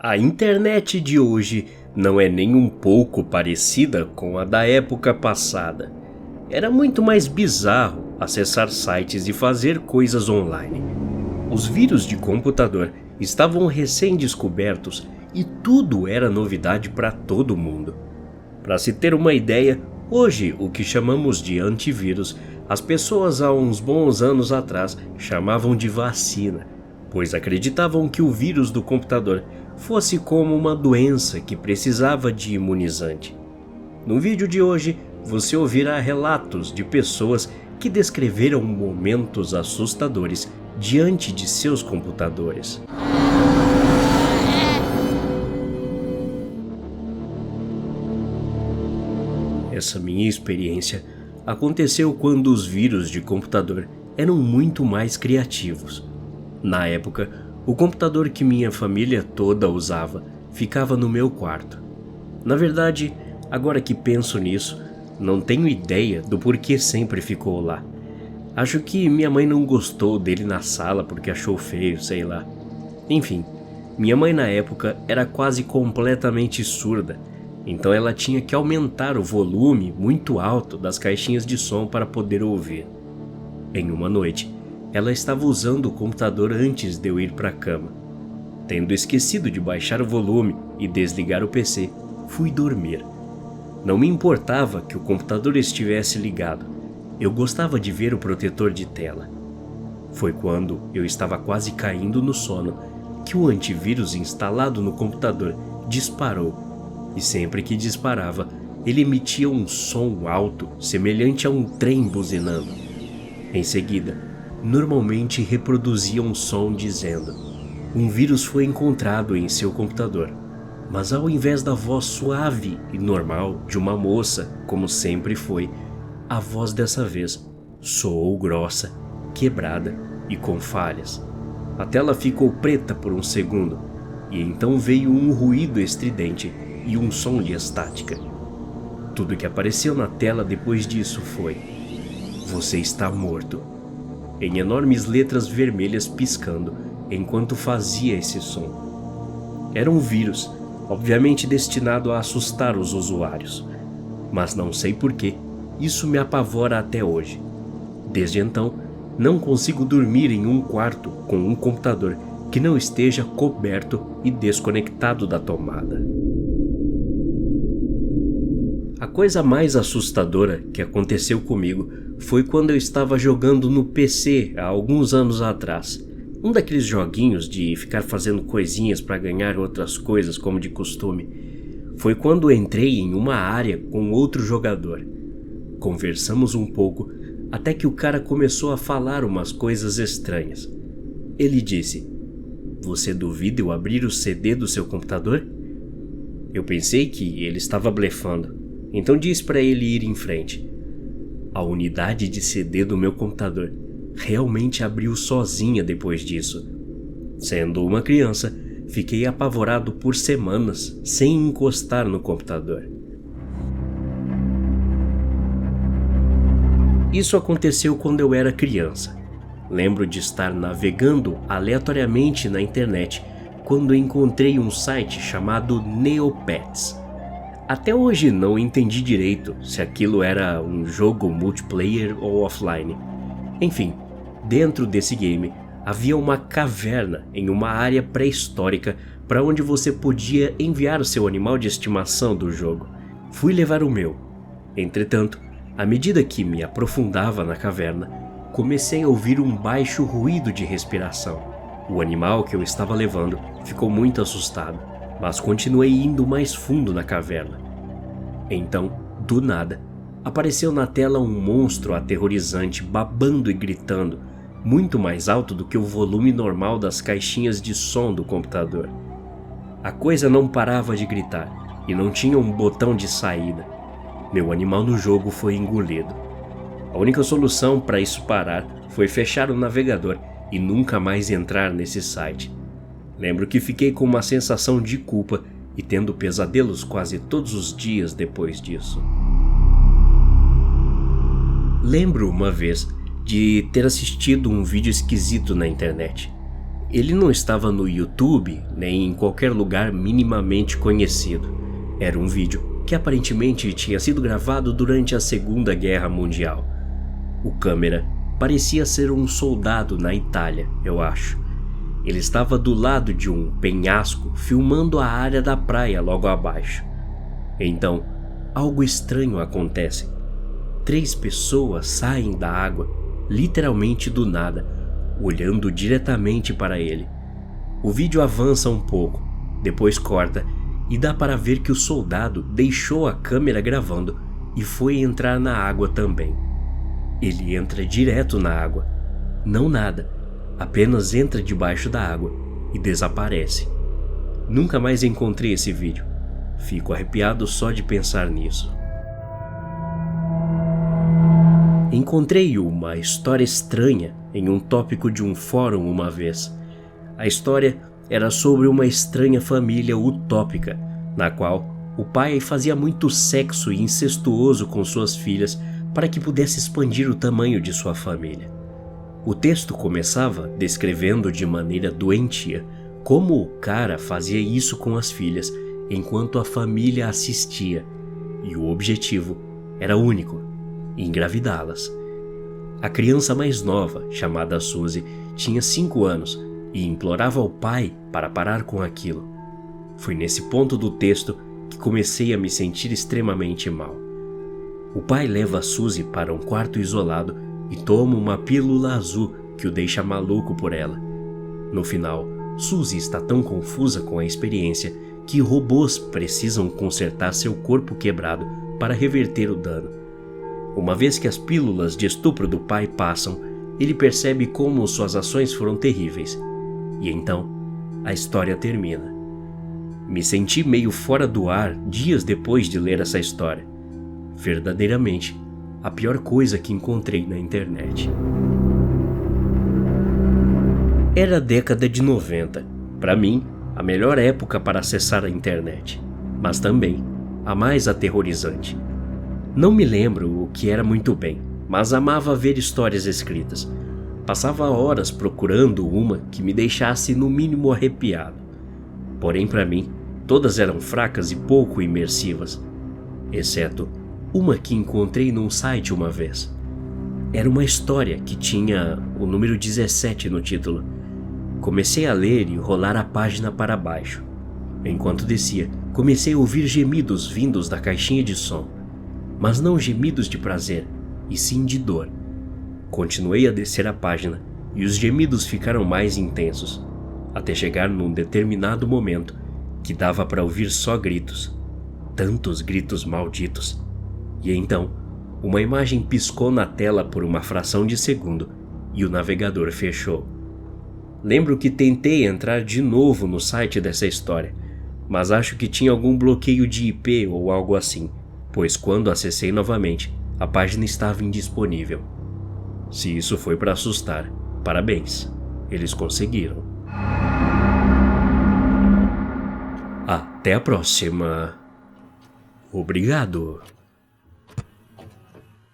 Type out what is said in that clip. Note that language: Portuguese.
A internet de hoje não é nem um pouco parecida com a da época passada. Era muito mais bizarro acessar sites e fazer coisas online. Os vírus de computador estavam recém-descobertos e tudo era novidade para todo mundo. Para se ter uma ideia, hoje o que chamamos de antivírus, as pessoas há uns bons anos atrás chamavam de vacina, pois acreditavam que o vírus do computador fosse como uma doença que precisava de imunizante. No vídeo de hoje, você ouvirá relatos de pessoas que descreveram momentos assustadores diante de seus computadores. Essa minha experiência aconteceu quando os vírus de computador eram muito mais criativos. Na época, o computador que minha família toda usava ficava no meu quarto. Na verdade, agora que penso nisso, não tenho ideia do porquê sempre ficou lá. Acho que minha mãe não gostou dele na sala porque achou feio, sei lá. Enfim, minha mãe na época era quase completamente surda, então ela tinha que aumentar o volume muito alto das caixinhas de som para poder ouvir. Em uma noite, ela estava usando o computador antes de eu ir para a cama. Tendo esquecido de baixar o volume e desligar o PC, fui dormir. Não me importava que o computador estivesse ligado. Eu gostava de ver o protetor de tela. Foi quando eu estava quase caindo no sono que o antivírus instalado no computador disparou. E sempre que disparava, ele emitia um som alto, semelhante a um trem buzinando. Em seguida, normalmente reproduzia um som dizendo: "Um vírus foi encontrado em seu computador", mas ao invés da voz suave e normal de uma moça, como sempre foi, a voz dessa vez soou grossa, quebrada e com falhas. A tela ficou preta por um segundo, e então veio um ruído estridente e um som de estática. Tudo que apareceu na tela depois disso foi: "Você está morto", em enormes letras vermelhas piscando enquanto fazia esse som. Era um vírus, obviamente destinado a assustar os usuários, mas não sei porquê, isso me apavora até hoje. Desde então, não consigo dormir em um quarto com um computador que não esteja coberto e desconectado da tomada. A coisa mais assustadora que aconteceu comigo foi quando eu estava jogando no PC há alguns anos atrás. Um daqueles joguinhos de ficar fazendo coisinhas para ganhar outras coisas como de costume. Foi quando entrei em uma área com outro jogador. Conversamos um pouco até que o cara começou a falar umas coisas estranhas. Ele disse: "Você duvida eu abrir o CD do seu computador?" Eu pensei que ele estava blefando, então disse para ele ir em frente. A unidade de CD do meu computador realmente abriu sozinha depois disso. Sendo uma criança, fiquei apavorado por semanas sem encostar no computador. Isso aconteceu quando eu era criança. Lembro de estar navegando aleatoriamente na internet quando encontrei um site chamado Neopets. Até hoje não entendi direito se aquilo era um jogo multiplayer ou offline. Enfim, dentro desse game havia uma caverna em uma área pré-histórica para onde você podia enviar o seu animal de estimação do jogo. Fui levar o meu. Entretanto, à medida que me aprofundava na caverna, comecei a ouvir um baixo ruído de respiração. O animal que eu estava levando ficou muito assustado, mas continuei indo mais fundo na caverna. Então, do nada, apareceu na tela um monstro aterrorizante babando e gritando, muito mais alto do que o volume normal das caixinhas de som do computador. A coisa não parava de gritar e não tinha um botão de saída. Meu animal no jogo foi engolido. A única solução para isso parar foi fechar o navegador e nunca mais entrar nesse site. Lembro que fiquei com uma sensação de culpa e tendo pesadelos quase todos os dias depois disso. Lembro uma vez de ter assistido um vídeo esquisito na internet. Ele não estava no YouTube nem em qualquer lugar minimamente conhecido. Era um vídeo que aparentemente tinha sido gravado durante a Segunda Guerra Mundial. O câmera parecia ser um soldado na Itália, eu acho. Ele estava do lado de um penhasco filmando a área da praia logo abaixo. Então, algo estranho acontece. 3 pessoas saem da água, literalmente do nada, olhando diretamente para ele. O vídeo avança um pouco, depois corta e dá para ver que o soldado deixou a câmera gravando e foi entrar na água também. Ele entra direto na água. Não nada, apenas entra debaixo da água e desaparece. Nunca mais encontrei esse vídeo. Fico arrepiado só de pensar nisso. Encontrei uma história estranha em um tópico de um fórum uma vez. A história era sobre uma estranha família utópica, na qual o pai fazia muito sexo incestuoso com suas filhas para que pudesse expandir o tamanho de sua família. O texto começava descrevendo de maneira doentia como o cara fazia isso com as filhas enquanto a família assistia, e o objetivo era único: engravidá-las. A criança mais nova, chamada Suzy, tinha 5 anos e implorava ao pai para parar com aquilo. Foi nesse ponto do texto que comecei a me sentir extremamente mal. O pai leva a Suzy para um quarto isolado e toma uma pílula azul que o deixa maluco por ela. No final, Suzy está tão confusa com a experiência que robôs precisam consertar seu corpo quebrado para reverter o dano. Uma vez que as pílulas de estupro do pai passam, ele percebe como suas ações foram terríveis. E então, a história termina. Me senti meio fora do ar dias depois de ler essa história. Verdadeiramente, a pior coisa que encontrei na internet. Era a década de 90. Para mim, a melhor época para acessar a internet, mas também a mais aterrorizante. Não me lembro o que era muito bem, mas amava ver histórias escritas. Passava horas procurando uma que me deixasse no mínimo arrepiado. Porém, para mim, todas eram fracas e pouco imersivas, exceto uma que encontrei num site uma vez. Era uma história que tinha o número 17 no título. Comecei a ler e rolar a página para baixo. Enquanto descia, comecei a ouvir gemidos vindos da caixinha de som, mas não gemidos de prazer, e sim de dor. Continuei a descer a página e os gemidos ficaram mais intensos, até chegar num determinado momento que dava para ouvir só gritos. Tantos gritos malditos. E então, uma imagem piscou na tela por uma fração de segundo e o navegador fechou. Lembro que tentei entrar de novo no site dessa história, mas acho que tinha algum bloqueio de IP ou algo assim, pois quando acessei novamente, a página estava indisponível. Se isso foi para assustar, parabéns, eles conseguiram. Até a próxima. Obrigado.